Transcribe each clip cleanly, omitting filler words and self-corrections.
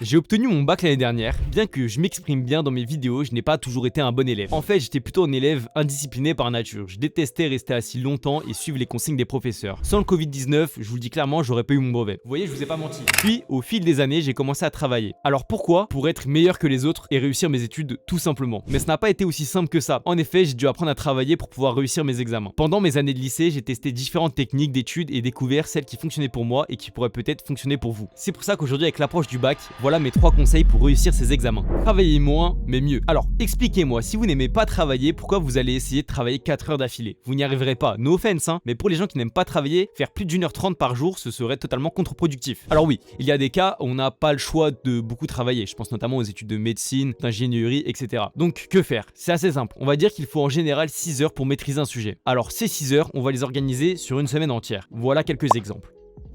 J'ai obtenu mon bac l'année dernière. Bien que je m'exprime bien dans mes vidéos, je n'ai pas toujours été un bon élève. En fait, j'étais plutôt un élève indiscipliné par nature. Je détestais rester assis longtemps et suivre les consignes des professeurs. Sans le Covid-19, je vous le dis clairement, j'aurais pas eu mon brevet. Vous voyez, je vous ai pas menti. Puis, au fil des années, j'ai commencé à travailler. Alors pourquoi? Pour être meilleur que les autres et réussir mes études tout simplement. Mais ce n'a pas été aussi simple que ça. En effet, j'ai dû apprendre à travailler pour pouvoir réussir mes examens. Pendant mes années de lycée, j'ai testé différentes techniques d'études et découvert celles qui fonctionnaient pour moi et qui pourraient peut-être fonctionner pour vous. C'est pour ça qu'aujourd'hui, avec l'approche du bac, voilà mes 3 conseils pour réussir ces examens. Travaillez moins, mais mieux. Alors, expliquez-moi, si vous n'aimez pas travailler, pourquoi vous allez essayer de travailler 4 heures d'affilée? Vous n'y arriverez pas, no offense, hein, mais pour les gens qui n'aiment pas travailler, faire plus d'1h30 par jour, ce serait totalement contre-productif. Alors oui, il y a des cas où on n'a pas le choix de beaucoup travailler. Je pense notamment aux études de médecine, d'ingénierie, etc. Donc, que faire? C'est assez simple. On va dire qu'il faut en général 6 heures pour maîtriser un sujet. Alors, ces 6 heures, on va les organiser sur une semaine entière. Voilà quelques exemples.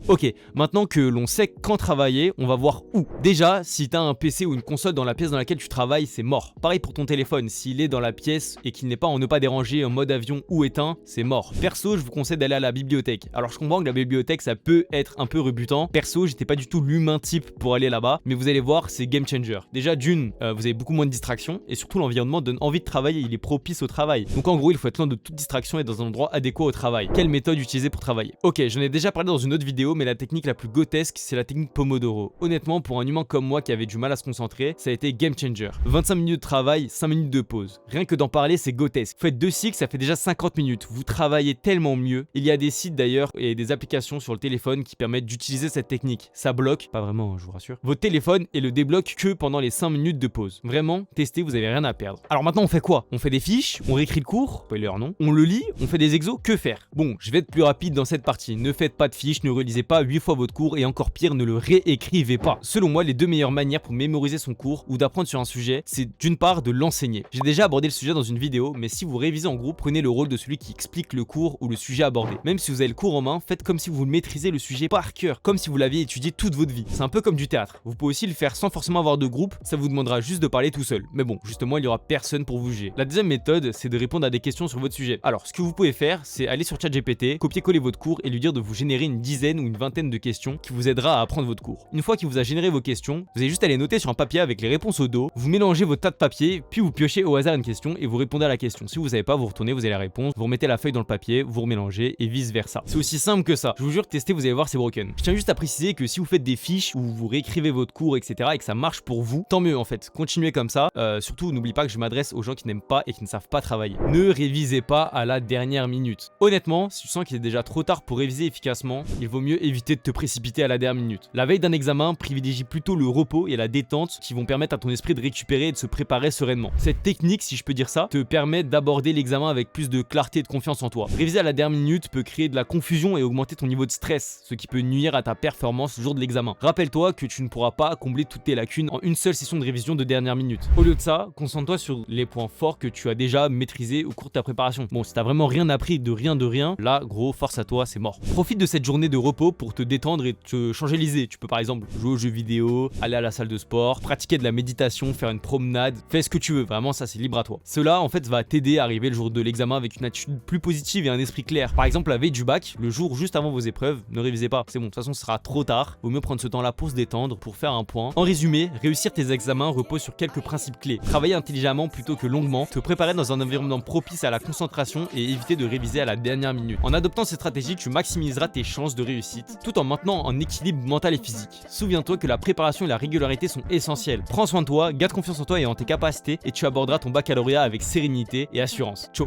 Ok, maintenant que l'on sait quand travailler, on va voir où. Déjà, si tu as un PC ou une console dans la pièce dans laquelle tu travailles, c'est mort. Pareil pour ton téléphone, s'il est dans la pièce et qu'il n'est pas en ne pas déranger en mode avion ou éteint, c'est mort. Perso, je vous conseille d'aller à la bibliothèque. Alors je comprends que la bibliothèque, ça peut être un peu rebutant. Perso, j'étais pas du tout l'humain type pour aller là-bas, mais vous allez voir, c'est game changer. Déjà d'une, vous avez beaucoup moins de distractions et surtout l'environnement donne envie de travailler, il est propice au travail. Donc en gros, il faut être loin de toute distraction et dans un endroit adéquat au travail. Quelle méthode utiliser pour travailler? Ok, j'en ai déjà parlé dans une autre vidéo, mais la technique la plus grotesque, c'est la technique Pomodoro. Honnêtement, pour un humain comme moi qui avait du mal à se concentrer, ça a été game changer. 25 minutes de travail, 5 minutes de pause. Rien que d'en parler, c'est grotesque. Faites 2 cycles, ça fait déjà 50 minutes. Vous travaillez tellement mieux. Il y a des sites d'ailleurs et des applications sur le téléphone qui permettent d'utiliser cette technique. Ça bloque, pas vraiment, je vous rassure, votre téléphone et le débloque que pendant les 5 minutes de pause. Vraiment, testez, vous avez rien à perdre. Alors maintenant, on fait quoi? On fait des fiches, on réécrit le cours, spoiler non, on le lit, on fait des exos, que faire? Bon, je vais être plus rapide dans cette partie. Ne faites pas de fiches, ne relisez pas 8 fois votre cours et encore pire, ne le réécrivez pas. Selon moi, les 2 meilleures manières pour mémoriser son cours ou d'apprendre sur un sujet, c'est d'une part de l'enseigner. J'ai déjà abordé le sujet dans une vidéo, mais si vous révisez en groupe, prenez le rôle de celui qui explique le cours ou le sujet abordé. Même si vous avez le cours en main, faites comme si vous maîtrisez le sujet par cœur, comme si vous l'aviez étudié toute votre vie. C'est un peu comme du théâtre. Vous pouvez aussi le faire sans forcément avoir de groupe, ça vous demandera juste de parler tout seul. Mais bon, justement, il y aura personne pour vous juger. La deuxième méthode, c'est de répondre à des questions sur votre sujet. Alors, ce que vous pouvez faire, c'est aller sur ChatGPT, copier-coller votre cours et lui dire de vous générer une dizaine ou une vingtaine de questions qui vous aidera à apprendre votre cours. Une fois qu'il vous a généré vos questions, vous avez juste à les noter sur un papier avec les réponses au dos, vous mélangez vos tas de papiers, puis vous piochez au hasard une question et vous répondez à la question. Si vous savez pas, vous retournez, vous avez la réponse, vous remettez la feuille dans le papier, vous remélangez et vice versa. C'est aussi simple que ça. Je vous jure, testez, vous allez voir, c'est broken. Je tiens juste à préciser que si vous faites des fiches où vous réécrivez votre cours, etc. et que ça marche pour vous, tant mieux en fait. Continuez comme ça. Surtout, n'oubliez pas que je m'adresse aux gens qui n'aiment pas et qui ne savent pas travailler. Ne révisez pas à la dernière minute. Honnêtement, si tu sens qu'il est déjà trop tard pour réviser efficacement, il vaut mieux éviter de te précipiter à la dernière minute. La veille d'un examen, privilégie plutôt le repos et la détente qui vont permettre à ton esprit de récupérer et de se préparer sereinement. Cette technique, si je peux dire ça, te permet d'aborder l'examen avec plus de clarté et de confiance en toi. Réviser à la dernière minute peut créer de la confusion et augmenter ton niveau de stress, ce qui peut nuire à ta performance le jour de l'examen. Rappelle-toi que tu ne pourras pas combler toutes tes lacunes en une seule session de révision de dernière minute. Au lieu de ça, concentre-toi sur les points forts que tu as déjà maîtrisés au cours de ta préparation. Bon, si t'as vraiment rien appris de rien, là, gros, force à toi, c'est mort. Profite de cette journée de repos pour te détendre et te changer les idées. Tu peux par exemple jouer aux jeux vidéo, aller à la salle de sport, pratiquer de la méditation, faire une promenade, fais ce que tu veux, vraiment ça c'est libre à toi. Cela en fait va t'aider à arriver le jour de l'examen avec une attitude plus positive et un esprit clair. Par exemple la veille du bac, le jour juste avant vos épreuves, ne révisez pas, c'est bon, de toute façon ce sera trop tard, vaut mieux prendre ce temps là pour se détendre, pour faire un point. En résumé, réussir tes examens repose sur quelques principes clés. Travailler intelligemment plutôt que longuement, te préparer dans un environnement propice à la concentration et éviter de réviser à la dernière minute. En adoptant ces stratégies, tu maximiseras tes chances de réussite tout en maintenant un équilibre mental et physique. Souviens-toi que la préparation et la régularité sont essentielles. Prends soin de toi, garde confiance en toi et en tes capacités et tu aborderas ton baccalauréat avec sérénité et assurance. Ciao.